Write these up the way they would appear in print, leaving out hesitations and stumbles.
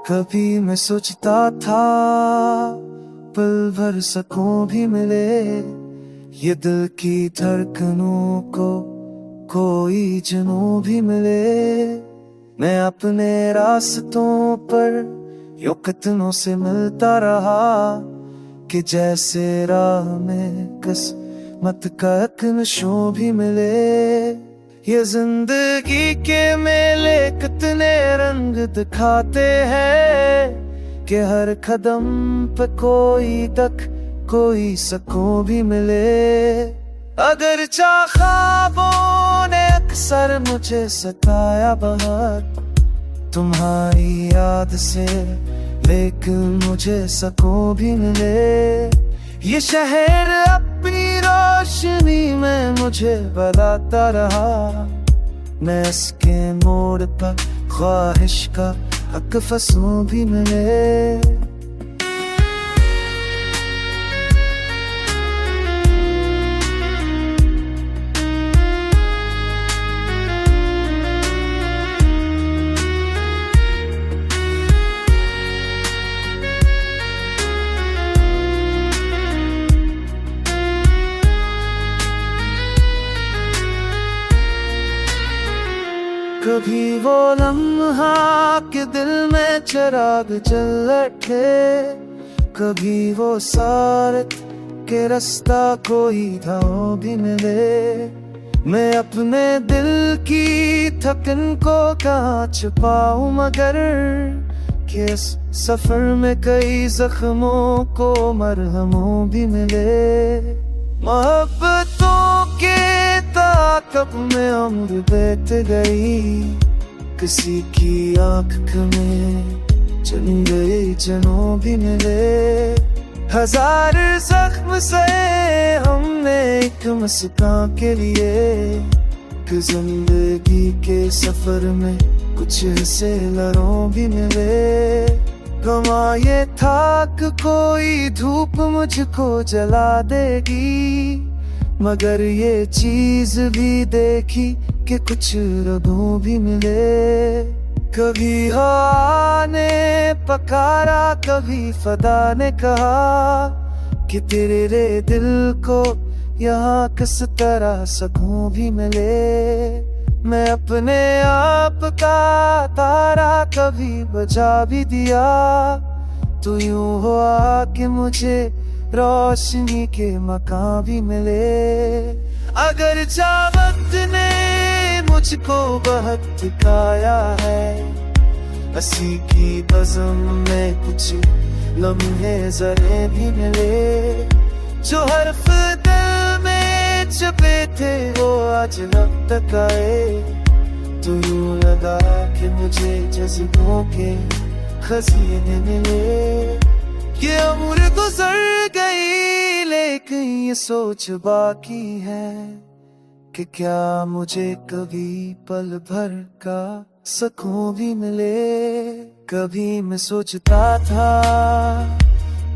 कभी मैं सोचता था पल भर सकूं भी मिले, ये दिल की धड़कनों को कोई जुनून भी मिले। मैं अपने रास्तों पर यूं कितनों से मिलता रहा कि जैसे राह में किस्मत का एक नशो भी मिले। ये जिंदगी के मेले कितने रंग दिखाते हैं कि हर कदम पे कोई तक कोई सुकून भी मिले। अगर चाह ख्वाबों ने अक्सर मुझे सताया बहुत तुम्हारी याद से, लेकिन मुझे सुकून भी मिले। ये शहर अपनी रोशनी में मुझे बताता रहा, मैं इसके मोड़ पर ख्वाहिश का हक फंसूं भी मिले। कभी वो लम्हा के दिल में चिराग जल उठे, कभी वो सारत के रास्ता कोई धाव भी मिले। मैं अपने दिल की थकन को कहाँ छुपाऊं, मगर कि इस सफर में कई जख्मों को मरहमों भी मिले। मोहब्बतों के ताक़ब में उम्र बीत गई, किसी की आँख में चुन गए जनों भी मिले। हजार जख्म सहे हमने एक मुस्कान के लिए, कि जिंदगी के सफर में कुछ हिस्से लड़ों भी मिले। गमा ये था कि कोई धूप मुझको जला देगी, मगर ये चीज भी देखी कि कुछ रगों भी मिले। कभी हवा ने पकारा, कभी फदा ने कहा कि तेरे दिल को यहाँ किस तरह सुकून भी मिले। मैं अपने आप का तारा कभी बुझा भी दिया, तो यूं हुआ कि मुझे रोशनी के मकान भी मिले। अगर चाहत ने मुझको बहुत थकाया है, हंसी की बज़म में कुछ लम्हे जरे भी मिले। जो हर्फ दिल में छुपे थे वो आज लब तक आए, तो यूं लगा कि मुझे जज्बों के खज़ाने मिले। ये उम्र गुजर गई लेकिन ये सोच बाकी है कि क्या मुझे कभी पल भर का सुकून भी मिले। कभी मैं सोचता था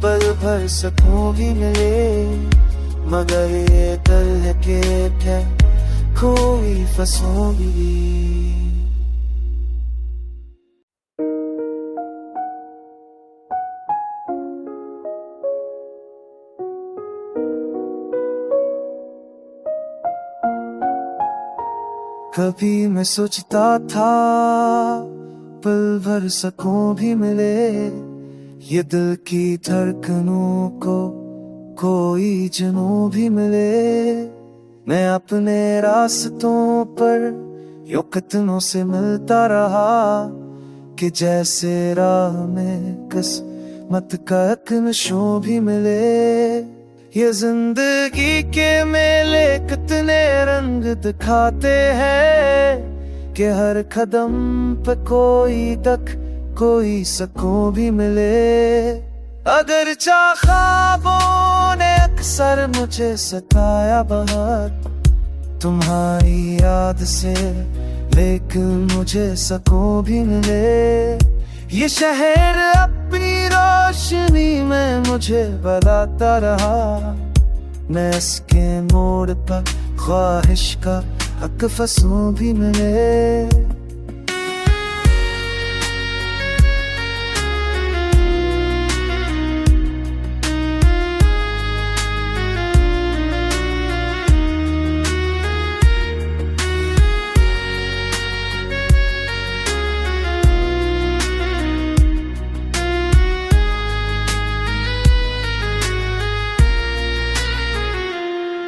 पल भर सुकून भी मिले, मगर ये दिल के कोई फंसों भी। कभी मैं सोचता था पल भर सुकून भी मिले, ये दिल की धड़कनों को कोई जुनून भी मिले। मैं अपने रास्तों पर यूं कितनों से मिलता रहा कि जैसे राह में किस्मत का एक नशो भी मिले। ये जिंदगी के मेले कितने रंग दिखाते हैं कि हर कदम पे कोई तक कोई सुकून भी मिले। अगर चाह ख्वाबों ने अक्सर मुझे सताया बहुत तुम्हारी याद से, लेकिन मुझे सुकून भी मिले। ये शहर अपनी रोशनी में मुझे बताता रहा, मैं इसके मोड़ पर ख्वाहिश का हक फंसूं भी मिले।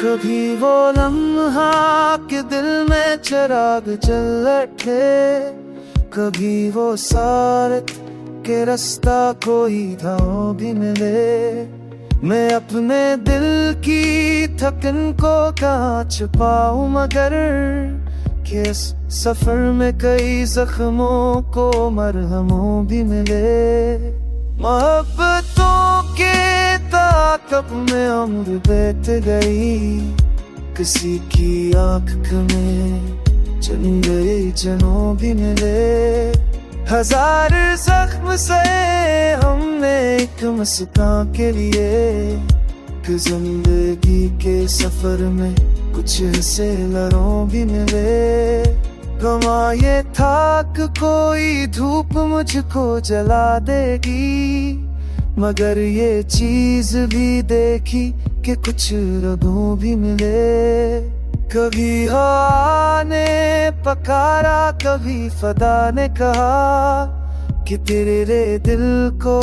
कभी वो लम्हा के दिल में चिराग जल उठे, कभी वो सारत के रास्ता कोई धाव भी मिले। मैं अपने दिल की थकन को कहाँ छुपाऊं, मगर कि इस सफर में कई जख्मों को मरहमों भी मिले। मोहब्बतों के ताक़ब में उम्र बीत गई, किसी की आँख में चुन गई जनों भी मिले। हजार जख्म से हमने एक मुस्कान के लिए, कि जिंदगी के सफर में कुछ हिस्से लड़ों भी मिले। गमा ये था कि कोई धूप मुझको जला देगी, मगर ये चीज भी देखी कि कुछ रगों भी मिले। कभी हवा ने पकारा, कभी फदा ने कहा कि तेरे रे दिल को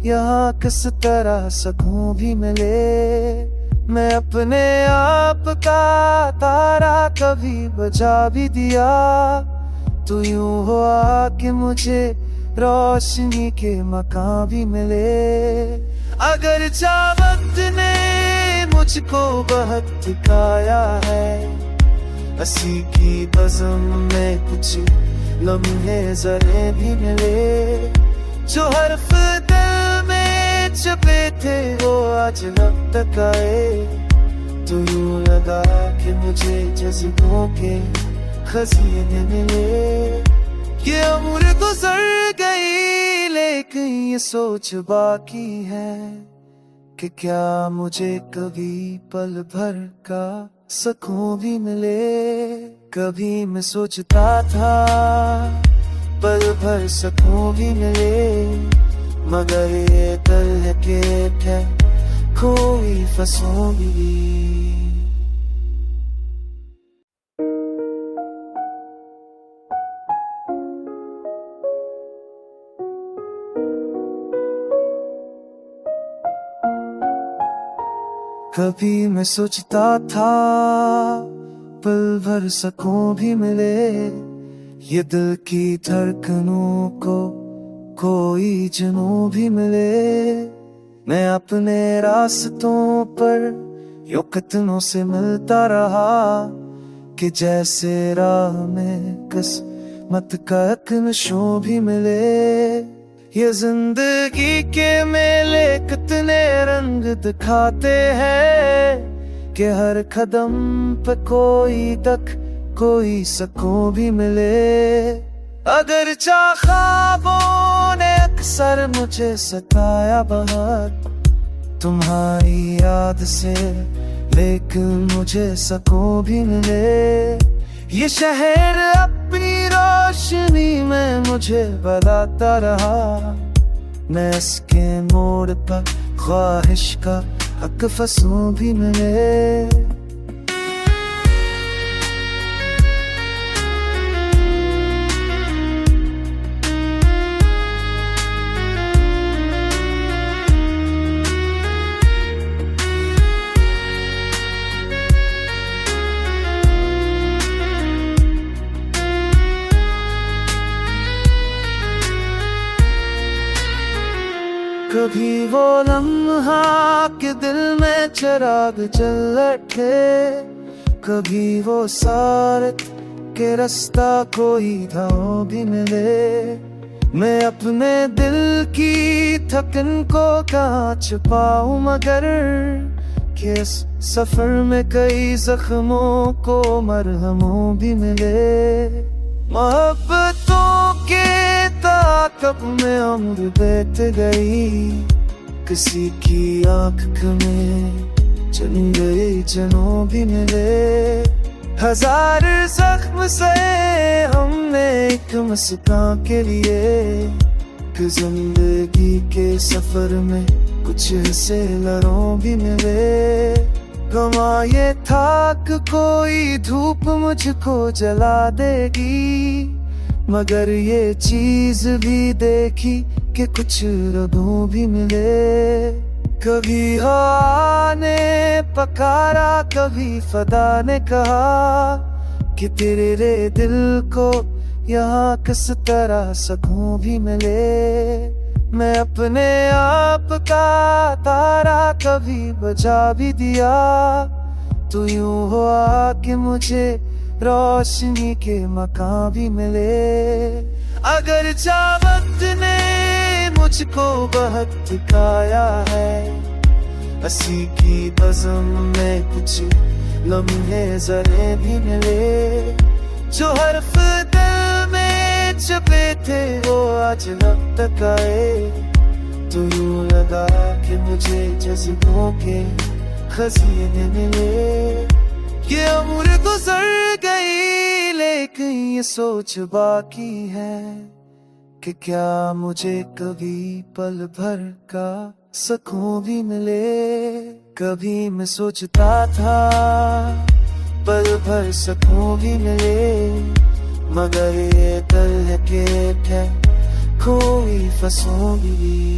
यहाँ किस तरह सकूं भी मिले। मैं अपने आप का तारा कभी बुझा भी दिया, तू यूं हुआ कि मुझे रोशनी के मकान भी मिले। अगर चाहत ने मुझको बहुत थकाया है, हंसी की बज़म में कुछ लम्हे जरे भी मिले। जो हर्फ दिल में छुपे थे वो आज लब तक आए, तो यूं लगा कि मुझे जज्बों के खज़ाने मिले। ये उम्र गुजर गई लेकिन ये सोच बाकी है, कि क्या मुझे कभी पल भर का सुकून भी मिले। कभी मैं सोचता था पल भर सुकून भी मिले, मगर ये दिल के है कोई फंसों भी। कभी मैं सोचता था पल भर सुकून भी मिले, ये दिल की धड़कनों को कोई जुनून भी मिले। मैं अपने रास्तों पर यूं कितनों से मिलता रहा, कि जैसे राह में किस्मत का एक नशो भी मिले। ये जिंदगी के मेले कितने रंग दिखाते हैं, कि हर कदम पे कोई तक कोई सुकून भी मिले। अगर चाह ख्वाबों ने अक्सर मुझे सताया बहुत, तुम्हारी याद से लेकिन मुझे सुकून भी मिले। ये शहर अपनी रोशनी में मुझे बताता रहा, मैं इसके मोड़ पर ख्वाहिश का हक फंसूं भी मिले। कभी वो लम्हा के दिल में चिराग जल उठे, कभी वो सारत के रास्ता कोई धाव भी मिले। मैं अपने दिल की थकन को कहाँ छुपाऊं, मगर कि इस सफर में कई जख्मों को मरहमों भी मिले। मोहब्बतों के ताक़ब में उम्र बीत गई, किसी की आँख में चुन गई जनों भी मिले। हजार जख्म से हमने एक मुस्कान के लिए, कि जिंदगी के सफर में कुछ हिस्से लड़ों भी मिले। गमा ये था कि कोई धूप मुझको जला देगी, मगर ये चीज भी देखी कि कुछ रगों भी मिले। कभी हवा ने पकारा, कभी फदा ने कहा कि तेरे रे दिल को यहाँ किस तरह सुकून भी मिले। मैं अपने आप का तारा कभी बुझा भी दिया, तू यूं हुआ कि मुझे रोशनी के मकान भी मिले। अगर चाहत ने मुझको बहुत थकाया है, हंसी की बज़म में कुछ लम्हे जरे भी मिले। जो हर्फ दिल में छुपे थे वो आज लब तक आए, तो यूं लगा कि मुझे जज्बों के खज़ाने मिले। ये उम्र गुजर गई लेकिन ये सोच बाकी है कि क्या मुझे कभी पल भर का सुकून भी मिले। कभी मैं सोचता था पल भर सुकून भी मिले, मगर ये दिल है कि कोई फंसों भी।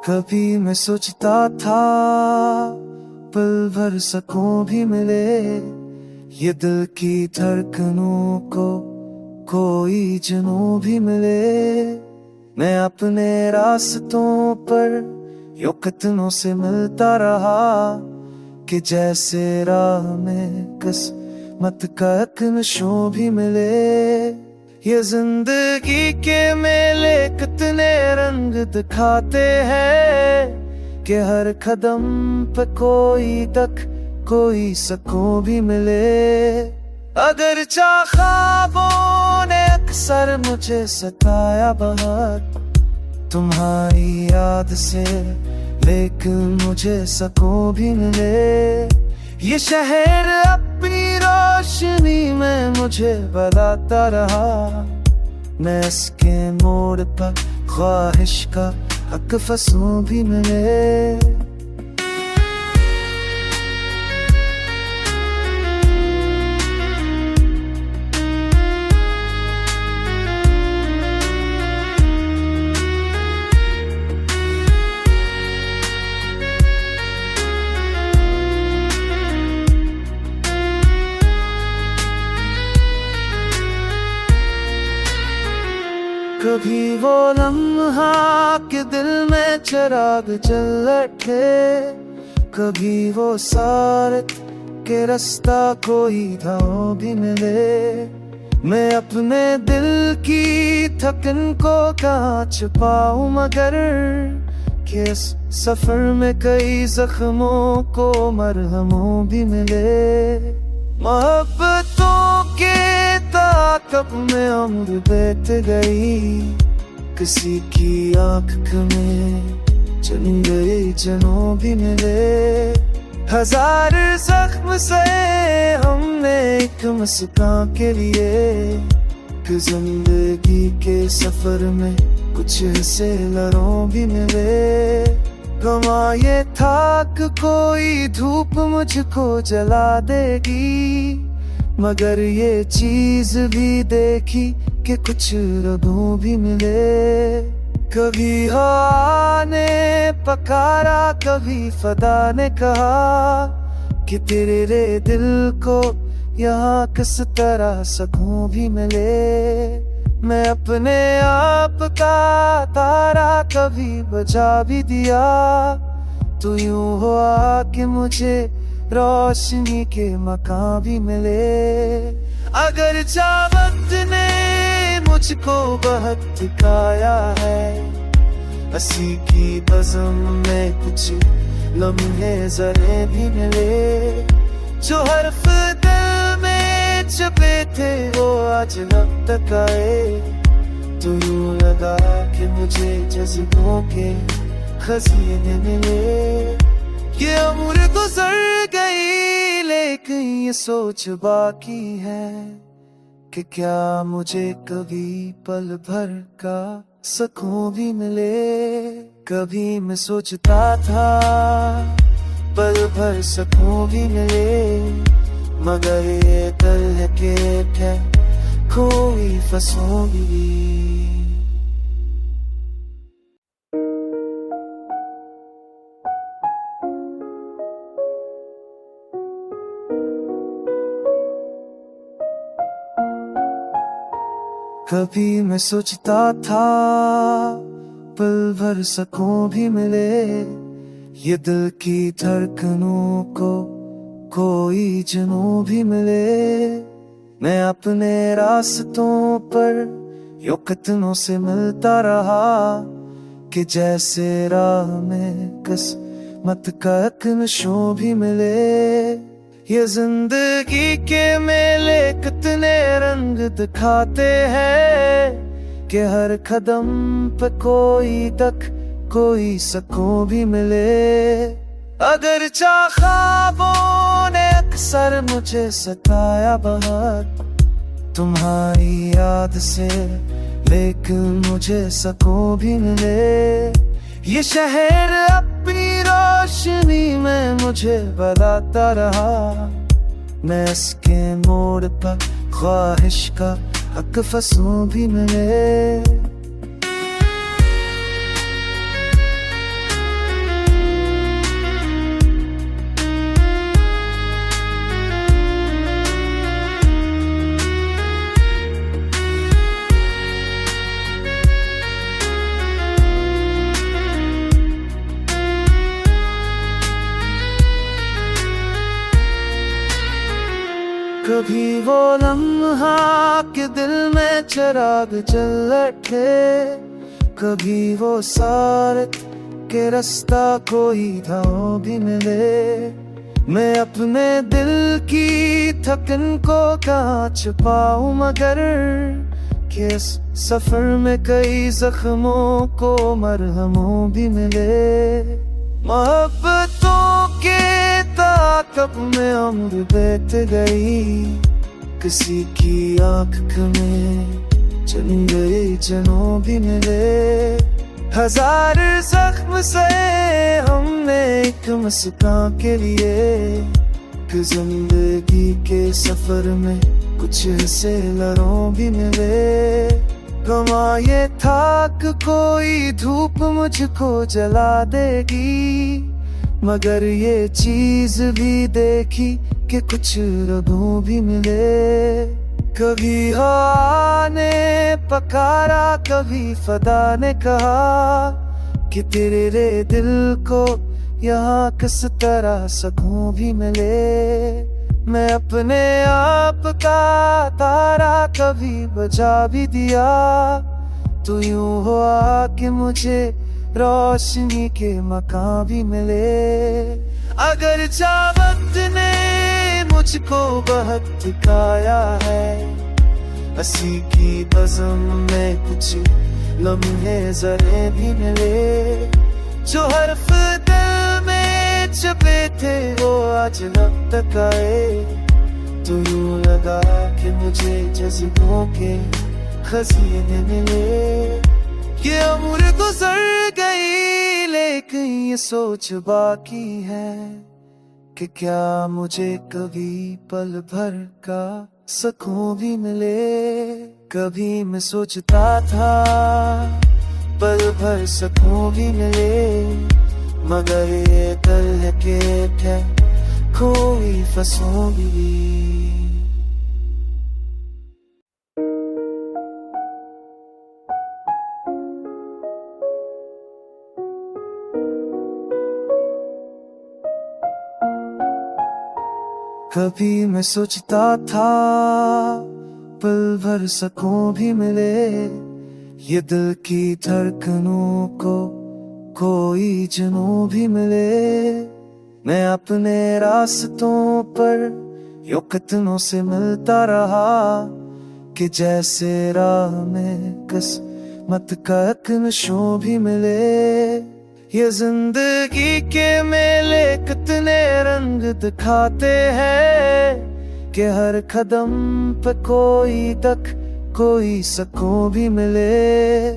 कभी मैं सोचता था पल भर सुकून भी मिले, ये दिल की धड़कनों को कोई जुनून भी मिले। मैं अपने रास्तों पर यूं कितनों से मिलता रहा कि जैसे राह में किस्मत का एक नशो भी मिले। ये जिंदगी के मेले कितने रंग दिखाते हैं कि हर कदम पे कोई तक कोई सुकून भी मिले। अगर चाह ख्वाबों ने अक्सर मुझे सताया बहुत, तुम्हारी याद से लेकिन मुझे सुकून भी मिले। ये शहर अपनी रोशनी में मुझे बताता रहा, मैं इसके मोड़ पर ख्वाहिश का हक फंसूं भी मिले। कभी वो लम्हा के दिल में चिराग जल उठे, कभी वो सारत के रास्ता कोई धाव भी मिले। मैं अपने दिल की थकन को कहाँ छुपाऊं, मगर कि इस सफर में कई जख्मों को मरहमों भी मिले। मोहब्बतों के ताक़ब में उम्र बीत गई, किसी की आँख में चुन गए जनों भी मिले। हजार जख्म सहे हमने एक मुस्कान के लिए, कि जिंदगी के सफर में कुछ हिस्से लड़ों भी मिले। गमा ये था कि कोई धूप मुझको जला देगी, मगर ये चीज भी देखी कि कुछ रगों भी मिले। कभी हवा ने पकारा, कभी फदा ने कहा कि तेरे रे दिल को यहाँ किस तरह सुकून भी मिले। मैं अपने आप का तारा कभी बुझा भी दिया, तू यूं हुआ कि मुझे रोशनी के मकान भी मिले। अगर चाहत ने मुझको बहुत थकाया है, हंसी की बज़म में कुछ लम्हे जरे भी मिले। जो हर्फ दिल में छुपे थे वो आज लब तक आए, तो यूं लगा कि मुझे जज्बों के खज़ाने मिले। ये उम्र गुजर गई लेकिन ये सोच बाकी है कि क्या मुझे कभी पल भर का सुकून भी मिले। कभी मैं सोचता था पल भर सुकून भी मिले, मगर ये दिल के है खोई फंसूंगी। कभी मैं सोचता था पल भर सुकून भी मिले, ये दिल की धड़कनों को कोई जुनून भी मिले। मैं अपने रास्तों पर यूं कितनों से मिलता रहा कि जैसे राह में किस्मत का एक नशो भी मिले। ये जिंदगी के मेले कितने रंग दिखाते हैं कि हर कदम पे कोई तक कोई सुकून भी मिले। अगर चाह ख्वाबों ने अक्सर मुझे सताया बहुत तुम्हारी याद से, लेकिन मुझे सुकून भी मिले। ये शहर अपनी रोशनी में मुझे बताता रहा, मैं इसके मोड़ पर ख्वाहिश का हक फंसूं भी मिले। कभी वो लम्हा के दिल में चिराग जल उठे, कभी वो सारत के रास्ता कोई धाव भी मिले। मैं अपने दिल की थकन को कहाँ छुपाऊं, मगर कि इस सफर में कई जख्मों को मरहमों भी मिले। मोहब्बतों के ताक़ब में उम्र बीत गई, किसी की आँख में चुन गए जनों भी मिले। हजार जख्म सहे हमने एक मुस्कान के लिए, कि जिंदगी के सफर में कुछ हिस्से लड़ों भी मिले। गमा ये थाक कोई धूप मुझको जला देगी, मगर ये चीज भी देखी कि कुछ रगों भी मिले। कभी हवा ने पकारा, कभी फदा ने कहा कि तेरे रे दिल को यहाँ किस तरह सुकून भी मिले। मैं अपने आप का तारा कभी बजा भी दिया, तो यूं हुआ कि मुझे रोशनी के मकान भी मिले। अगर चाहत ने मुझको बहुत थकाया है, हंसी की बज़म में कुछ लम्हे जरे भी मिले। जो हर्फ दिल में छुपे थे वो आज लब तक आए, तो यूं लगा कि मुझे जज़्बों के खज़ाने मिले। ये उम्र गुजर गई लेकिन ये सोच बाकी है कि क्या मुझे कभी पल भर का सुकून भी मिले। कभी मैं सोचता था पल भर सुकून भी मिले, मगर ये दिल के है खोई फंसूंगी। कभी मैं सोचता था पल भर सुकून भी मिले, ये दिल की धड़कनों को कोई जुनून भी मिले। मैं अपने रास्तों पर यूं कितनों से मिलता रहा कि जैसे राह में किस्मत का एक नशो भी मिले। ये जिंदगी के मेले कितने रंग दिखाते हैं कि हर कदम पे कोई तक कोई सुकून भी मिले।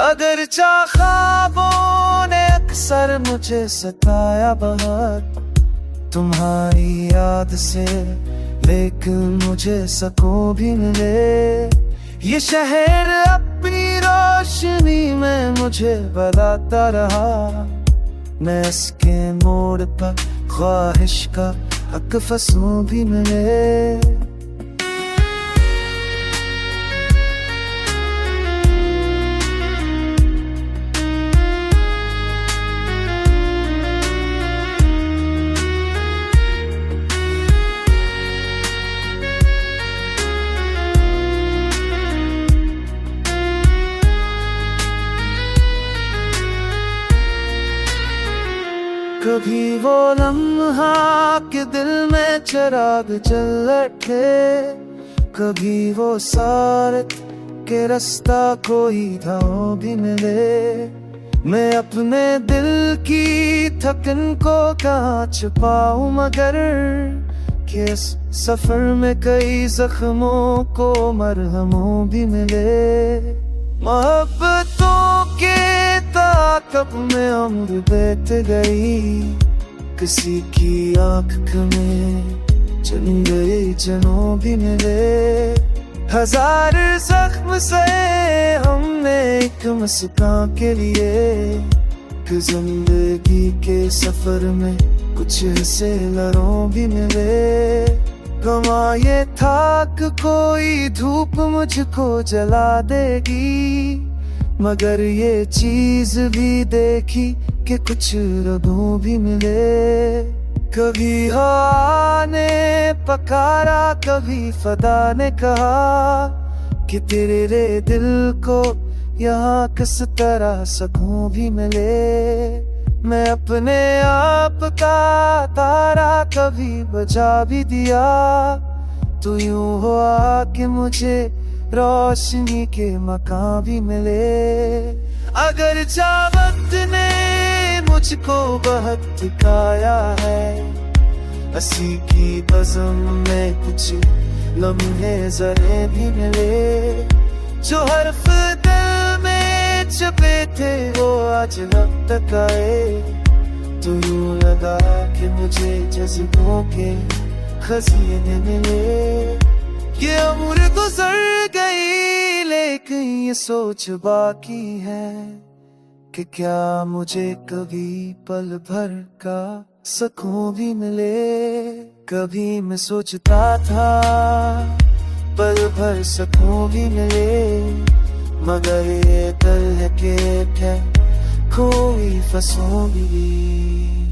अगर चाह ख्वाबों ने अक्सर मुझे सताया बहुत तुम्हारी याद से, लेकिन मुझे सकून भी मिले। ये शहर अपनी रोशनी में मुझे बताता रहा, मैं इसके मोड़ पर ख्वाहिश का हक फंसूं भी मिले। कभी वो लम्हा के दिल में चिराग जल उठे, कभी वो सारत के रास्ता कोई धाम भी मिले। मैं अपने दिल की थकन को कहाँ छुपाऊं, मगर कि इस सफर में कई जख्मों को मरहमों भी मिले। मोहब्बतों के ताकब में उम्र बीत गई, किसी की आंख में चुन गए जनों भी मिले। हजार जख्म सहे हमने एक मुस्कान के लिए, कि जिंदगी के सफर में कुछ हिस्से लड़ों भी मिले। गमा ये थाक कोई धूप मुझको जला देगी, मगर ये चीज भी देखी कि कुछ रगों भी मिले। कभी हवा ने पकारा, कभी फदा ने कहा कि तेरे दिल को यहाँ किस तरह सकून भी मिले। मैं अपने आप का तारा कभी बुझा भी दिया, तू यूं हुआ कि मुझे रोशनी के मकान भी मिले। अगर चाहत ने मुझको बहुत थकाया है, हंसी की बज़म में कुछ लम्हे जरे भी मिले। जो हर्फ दिल में छुपे थे वो आज लब तक आए, तो यूं लगा कि मुझे जज्बों के खज़ाने मिले। ये उम्र गुजर गई लेकिन ये सोच बाकी है, कि क्या मुझे कभी पल भर का सकून भी मिले। कभी मैं सोचता था पल भर सकून भी मिले, मगर ये दिल है कि कोई फंसूं भी।